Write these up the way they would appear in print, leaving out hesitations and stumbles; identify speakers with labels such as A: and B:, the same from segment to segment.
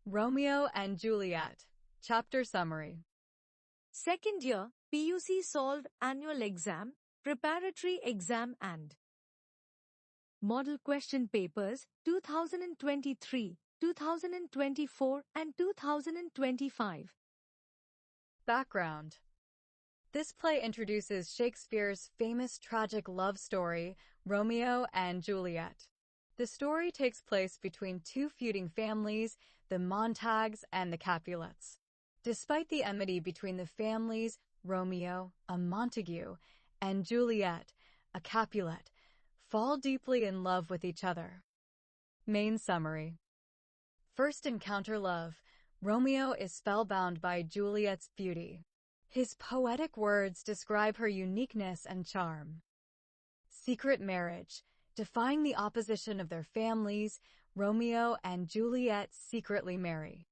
A: Romeo and Juliet. Chapter Summary.
B: Second year, PUC Solved Annual Exam, Preparatory Exam and Model Question Papers 2023, 2024 and 2025.
A: Background. This play introduces Shakespeare's famous tragic love story, Romeo and Juliet. The story takes place between two feuding families, the Montagues and the Capulets. Despite the enmity between the families, Romeo, a Montague, and Juliet, a Capulet, fall deeply in love with each other. Main summary. First encounter love. Romeo is spellbound by Juliet's beauty. His poetic words describe her uniqueness and charm. Secret marriage. Defying the opposition of their families, Romeo and Juliet secretly marry.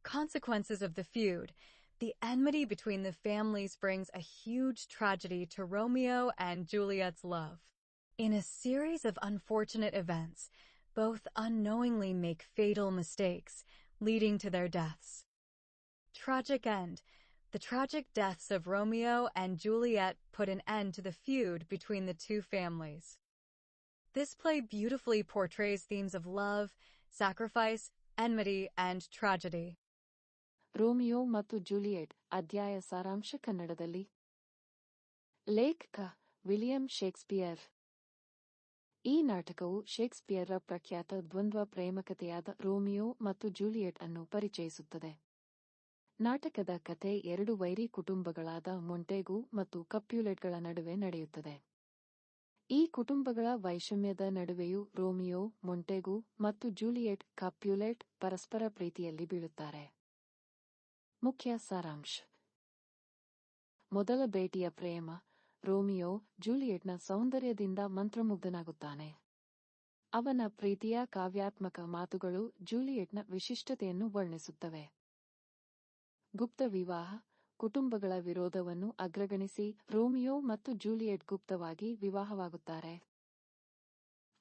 A: Consequences of the feud. The enmity between the families brings a huge tragedy to Romeo and Juliet's love. In a series of unfortunate events, both unknowingly make fatal mistakes, leading to their deaths. Tragic end. The tragic deaths of Romeo and Juliet put an end to the feud between the two families. This play beautifully portrays themes of love, sacrifice, enmity, and tragedy.
C: Romeo ಮತ್ತು Juliet ಅಧ್ಯಾಯ ಸಾರಾಂಶ ಕನ್ನಡದಲ್ಲಿ. ಲೇಖಕ William Shakespeare. ಈ ನಾಟಕವು ಶೇಕ್ಸ್ಪಿಯರ್ರ ಪ್ರಖ್ಯಾತ ದ್ವಂದ್ವ ಪ್ರೇಮಕಥೆಯಾದ Romeo ಮತ್ತು Juliet ಅನ್ನು ಪರಿಚಯಿಸುತ್ತದೆ. ನಾಟಕದ ಕಥೆ ಎರಡು ವೈರಿ ಕುಟುಂಬಗಳಾದ ಮೊಂಟೆಗು ಮತ್ತು ಕಪ್ಯುಲೆಟ್ಗಳ ನಡುವೆ ನಡೆಯುತ್ತದೆ. ಈ ಕುಟುಂಬಗಳ ವೈಷಮ್ಯದ ನಡುವೆಯೂ ರೋಮಿಯೋ, ಮೊಂಟೆಗು ಮತ್ತು ಜೂಲಿಯೆಟ್, ಕಪ್ಯುಲೆಟ್ ಪರಸ್ಪರ ಪ್ರೀತಿಯಲ್ಲಿ ಬೀಳುತ್ತಾರೆ. ಮುಖ್ಯ ಸಾರಾಂಶ. ಮೊದಲ ಭೇಟಿಯ ಪ್ರೇಮ. ರೋಮಿಯೋ ಜೂಲಿಯೆಟ್ನ ಸೌಂದರ್ಯದಿಂದ ಮಂತ್ರಮುಗ್ಧನಾಗುತ್ತಾನೆ. ಅವನ ಪ್ರೀತಿಯ ಕಾವ್ಯಾತ್ಮಕ ಮಾತುಗಳು ಜೂಲಿಯೆಟ್ನ ವಿಶಿಷ್ಟತೆಯನ್ನು ವರ್ಣಿಸುತ್ತವೆ. ಗುಪ್ತ ವಿವಾಹ. ಕುಟುಂಬಗಳ ವಿರೋಧವನ್ನು ಅಗ್ರಗಣಿಸಿ ರೋಮಿಯೋ ಮತ್ತು ಜೂಲಿಯೆಟ್ ಗುಪ್ತವಾಗಿ ವಿವಾಹವಾಗುತ್ತಾರೆ.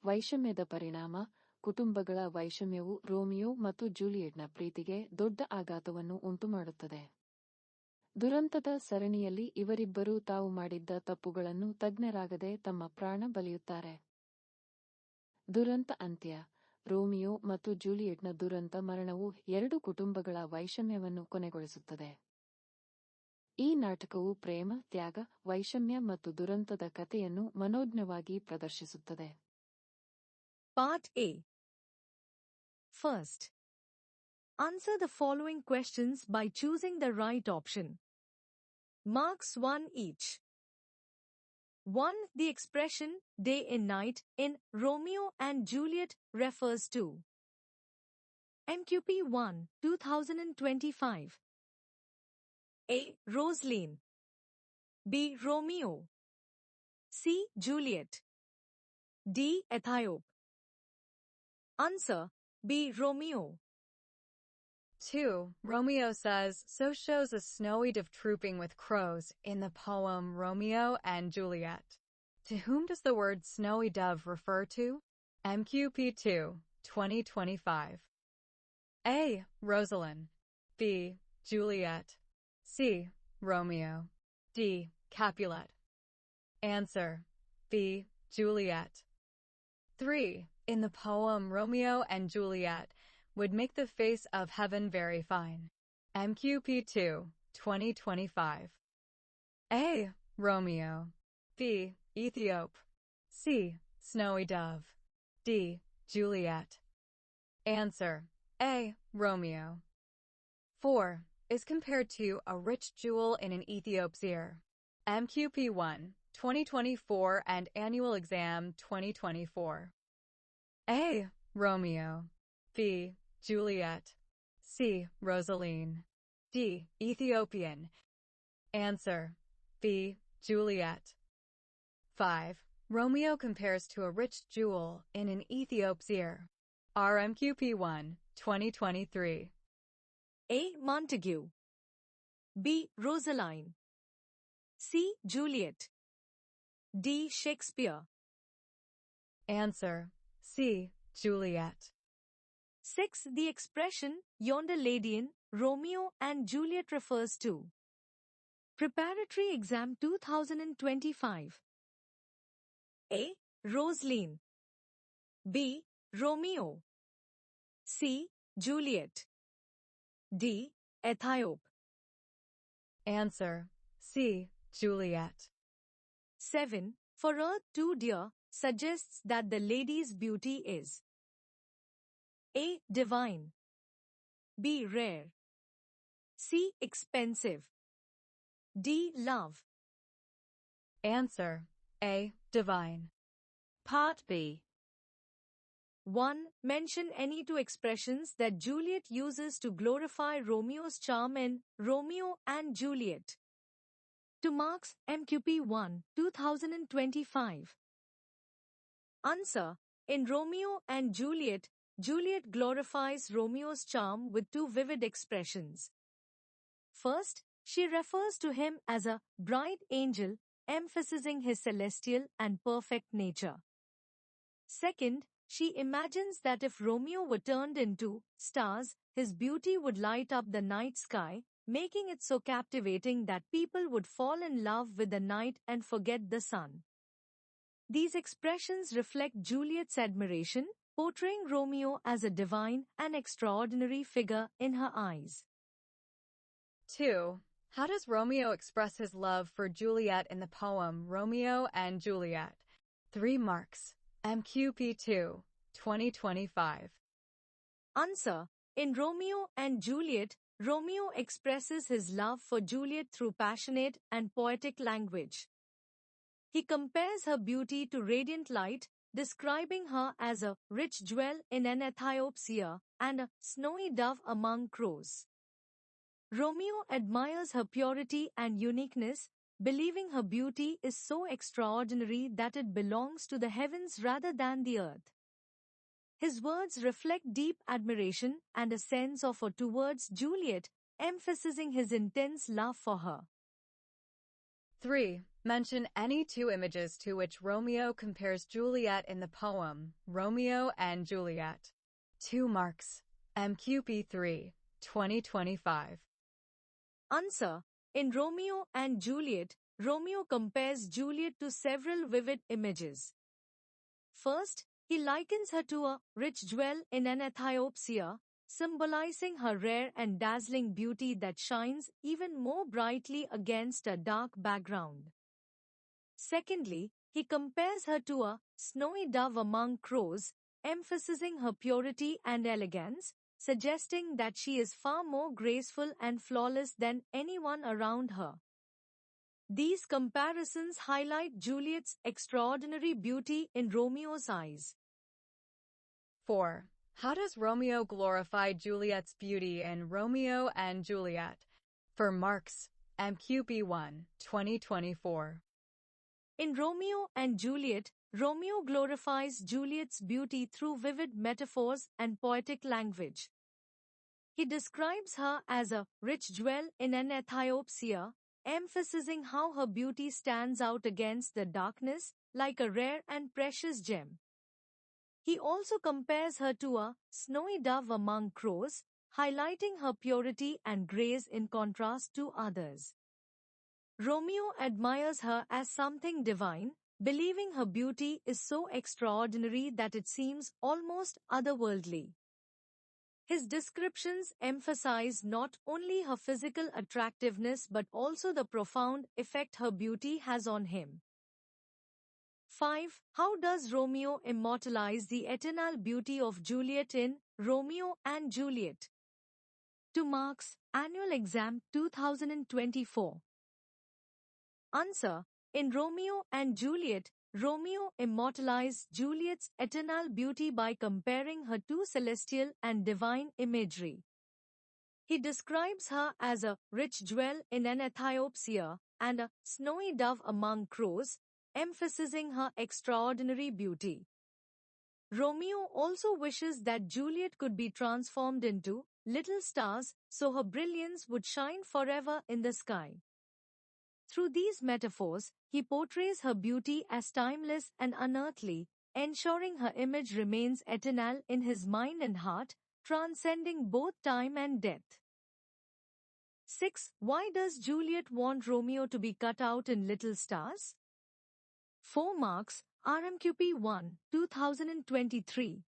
C: ವೈಷಮ್ಯದ ಪರಿಣಾಮ. ಕುಟುಂಬಗಳ ವೈಷಮ್ಯವು ರೋಮಿಯೋ ಮತ್ತು ಜೂಲಿಯೆಟ್ನ ಪ್ರೀತಿಗೆ ದೊಡ್ಡ ಆಘಾತವನ್ನು ಉಂಟುಮಾಡುತ್ತದೆ. ದುರಂತದ ಸರಣಿಯಲ್ಲಿ ಇವರಿಬ್ಬರೂ ತಾವು ಮಾಡಿದ್ದ ತಪ್ಪುಗಳನ್ನು ತಜ್ಞರಾಗದೆ ತಮ್ಮ ಪ್ರಾಣ ಬಲಿಯುತ್ತಾರೆ. ದುರಂತ ಅಂತ್ಯ. ರೋಮಿಯೋ ಮತ್ತು ಜೂಲಿಯೆಟ್ನ ದುರಂತ ಮರಣವು ಎರಡು ಕುಟುಂಬಗಳ ವೈಷಮ್ಯವನ್ನು ಕೊನೆಗೊಳಿಸುತ್ತದೆ. ಈ ನಾಟಕವು ಪ್ರೇಮ, ತ್ಯಾಗ, ವೈಷಮ್ಯ ಮತ್ತು ದುರಂತದ ಕಥೆಯನ್ನು ಮನೋಜ್ಞವಾಗಿ ಪ್ರದರ್ಶಿಸುತ್ತದೆ.
B: Part A. First, answer the following questions by choosing the right option. Marks 1 each. 1. The expression day and night in Romeo and Juliet refers to MQP 1, 2025. A. Rosaline. B. Romeo. C. Juliet. D. Ethiop. Answer. B. Romeo.
A: 2. Romeo says, so shows a snowy dove trooping with crows in the poem Romeo and Juliet. To whom does the word snowy dove refer to? MQP 2, 2025. A. Rosalind. B. Juliet. C. Romeo. D. Capulet. Answer. B. Juliet. 3. In the poem Romeo and Juliet would make the face of heaven very fine. MQP 2, 2025. A. Romeo. B. Ethiop. C. Snowy dove. D. Juliet. Answer. A. Romeo. 4. Is compared to a rich jewel in an Ethiop's ear. MQP 1, 2024 and Annual Exam 2024. A. Romeo. B. Juliet. C. Rosaline. D. Ethiopian. Answer. B. Juliet. 5. Romeo compares to a rich jewel in an Ethiop's ear. RMQP 1, 2023.
B: A. Montague. B. Rosaline. C. Juliet. D. Shakespeare.
A: Answer. C. Juliet.
B: 6. The expression, yonder lady in Romeo and Juliet refers to. Preparatory Exam 2025. A. Rosaline. B. Romeo. C. Juliet. D. Ethiop.
A: Answer C. Juliet.
B: 7. For Earth too dear suggests that the lady's beauty is A. Divine. B. Rare. C. Expensive. D. Love.
A: Answer A. Divine.
C: Part B.
B: 1. Mention any two expressions that Juliet uses to glorify Romeo's charm in Romeo and Juliet. 2 marks, MQP 1, 2025. Answer. In Romeo and Juliet, Juliet glorifies Romeo's charm with two vivid expressions. First, she refers to him as a bright angel, emphasizing his celestial and perfect nature. Second, she imagines that if Romeo were turned into stars, his beauty would light up the night sky, making it so captivating that people would fall in love with the night and forget the sun. These expressions reflect Juliet's admiration, portraying Romeo as a divine and extraordinary figure in her eyes.
A: 2. How does Romeo express his love for Juliet in the poem Romeo and Juliet? 3 marks. MQP 2, 2025.
B: Answer. In Romeo and Juliet, Romeo expresses his love for Juliet through passionate and poetic language. He compares her beauty to radiant light, describing her as a rich jewel in an Ethiopia and a snowy dove among crows. Romeo admires her purity and uniqueness, believing her beauty is so extraordinary that it belongs to the heavens rather than the earth. His words reflect deep admiration and a sense of awe towards Juliet, emphasizing his intense love for her.
A: 3. Mention any two images to which Romeo compares Juliet in the poem Romeo and Juliet. 2 marks. MQP 3, 2025.
B: Answer. In Romeo and Juliet, Romeo compares Juliet to several vivid images. First, he likens her to a rich jewel in an Ethiopia, symbolizing her rare and dazzling beauty that shines even more brightly against a dark background. Secondly, he compares her to a snowy dove among crows, emphasizing her purity and elegance, suggesting that she is far more graceful and flawless than anyone around her. These comparisons highlight Juliet's extraordinary beauty in Romeo's eyes.
A: 4. How does Romeo glorify Juliet's beauty in Romeo and Juliet? For marks, MQP 1, 2024.
B: In Romeo and Juliet, Romeo glorifies Juliet's beauty through vivid metaphors and poetic language. He describes her as a rich jewel in an Ethiopia, emphasizing how her beauty stands out against the darkness like a rare and precious gem. He also compares her to a snowy dove among crows, highlighting her purity and grace in contrast to others. Romeo admires her as something divine, believing her beauty is so extraordinary that it seems almost otherworldly. His descriptions emphasize not only her physical attractiveness but also the profound effect her beauty has on him. 5. How does Romeo immortalize the eternal beauty of Juliet in Romeo and Juliet? 2 marks, Annual Exam 2024. Answer. In Romeo and Juliet, Romeo immortalized Juliet's eternal beauty by comparing her to celestial and divine imagery. He describes her as a rich jewel in an Ethiopia and a snowy dove among crows, emphasizing her extraordinary beauty. Romeo also wishes that Juliet could be transformed into little stars so her brilliance would shine forever in the sky. Through these metaphors, he portrays her beauty as timeless and unearthly, ensuring her image remains eternal in his mind and heart, transcending both time and death. 6. Why does Juliet want Romeo to be cut out in little stars? 4 marks, RMQP 1, 2023.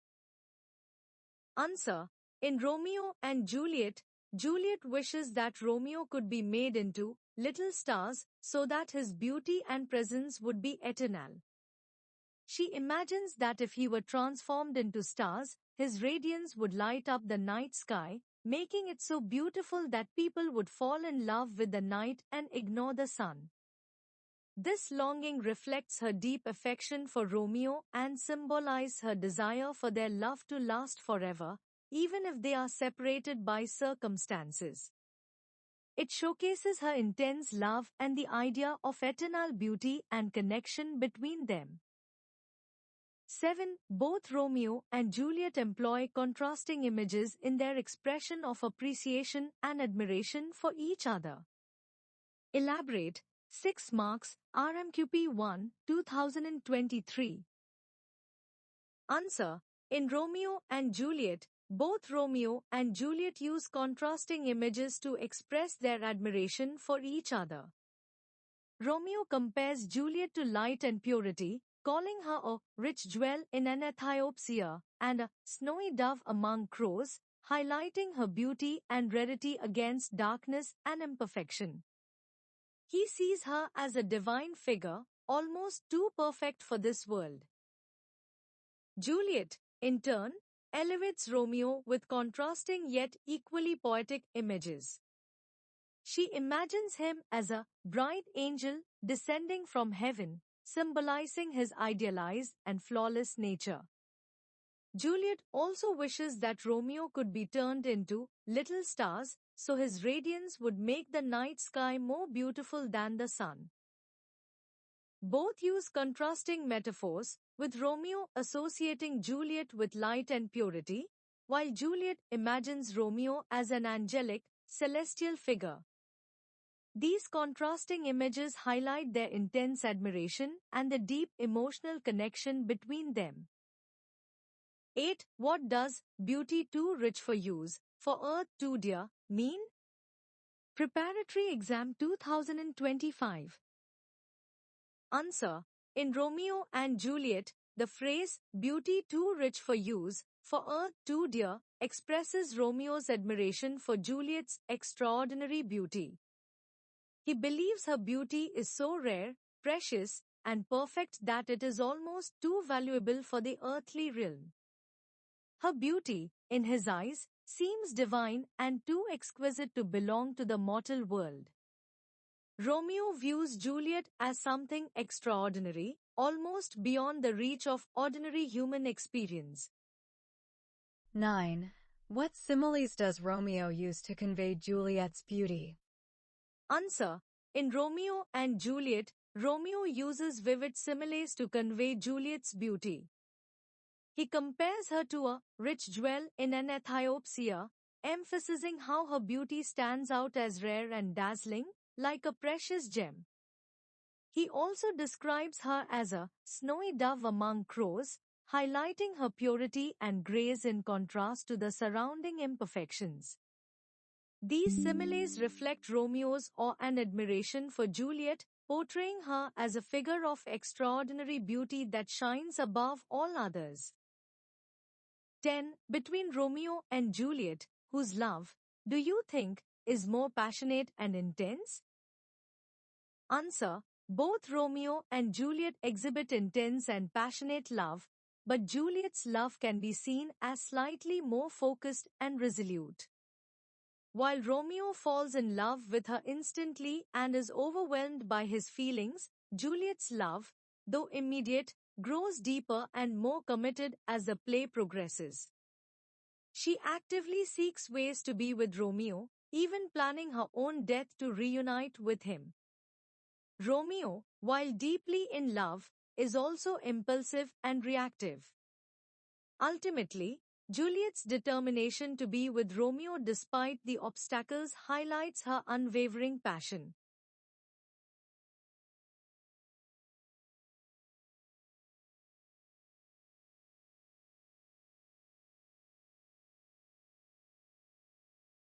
B: Answer. In Romeo and Juliet, Juliet wishes that Romeo could be made into little stars so that his beauty and presence would be eternal. She imagines that if he were transformed into stars, his radiance would light up the night sky, making it so beautiful that people would fall in love with the night and ignore the sun. This longing reflects her deep affection for Romeo and symbolizes her desire for their love to last forever, even if they are separated by circumstances. It showcases her intense love and the idea of eternal beauty and connection between them. 7. Both Romeo and Juliet employ contrasting images in their expression of appreciation and admiration for each other. Elaborate. 6 marks, RMQP 1, 2023. Answer. In Romeo and Juliet, both Romeo and Juliet use contrasting images to express their admiration for each other. Romeo compares Juliet to light and purity, calling her a rich jewel in an Ethiopia and a snowy dove among crows, highlighting her beauty and rarity against darkness and imperfection. He sees her as a divine figure, almost too perfect for this world. Juliet, in turn, elevates Romeo with contrasting yet equally poetic images. She imagines him as a bright angel descending from heaven, symbolizing his idealized and flawless nature. Juliet also wishes that Romeo could be turned into little stars, so his radiance would make the night sky more beautiful than the sun. Both use contrasting metaphors, with Romeo associating Juliet with light and purity, while Juliet imagines Romeo as an angelic, celestial figure. These contrasting images highlight their intense admiration and the deep emotional connection between them. 8. What does "beauty too rich for use, for earth too dear" mean? Preparatory Exam 2025. Answer. In Romeo and Juliet, the phrase "beauty too rich for use, for earth too dear" expresses Romeo's admiration for Juliet's extraordinary beauty. He believes her beauty is so rare, precious, and perfect that it is almost too valuable for the earthly realm. Her beauty, in his eyes, seems divine and too exquisite to belong to the mortal world. Romeo views Juliet as something extraordinary, almost beyond the reach of ordinary human experience.
A: 9. What similes does Romeo use to convey Juliet's beauty?
B: Answer. In Romeo and Juliet, Romeo uses vivid similes to convey Juliet's beauty. He compares her to a rich jewel in an Ethiopia, emphasizing how her beauty stands out as rare and dazzling, like a precious gem. He also describes her as a snowy dove among crows, highlighting her purity and grace in contrast to the surrounding imperfections. These similes reflect Romeo's awe and admiration for Juliet, portraying her as a figure of extraordinary beauty that shines above all others. 10. Between Romeo and Juliet, whose love, do you think, is more passionate and intense? Answer. Both Romeo and Juliet exhibit intense and passionate love, but Juliet's love can be seen as slightly more focused and resolute. While Romeo falls in love with her instantly and is overwhelmed by his feelings, Juliet's love, though immediate, grows deeper and more committed as the play progresses. She actively seeks ways to be with Romeo, even planning her own death to reunite with him. Romeo, while deeply in love, is also impulsive and reactive. Ultimately, Juliet's determination to be with Romeo despite the obstacles highlights her unwavering passion.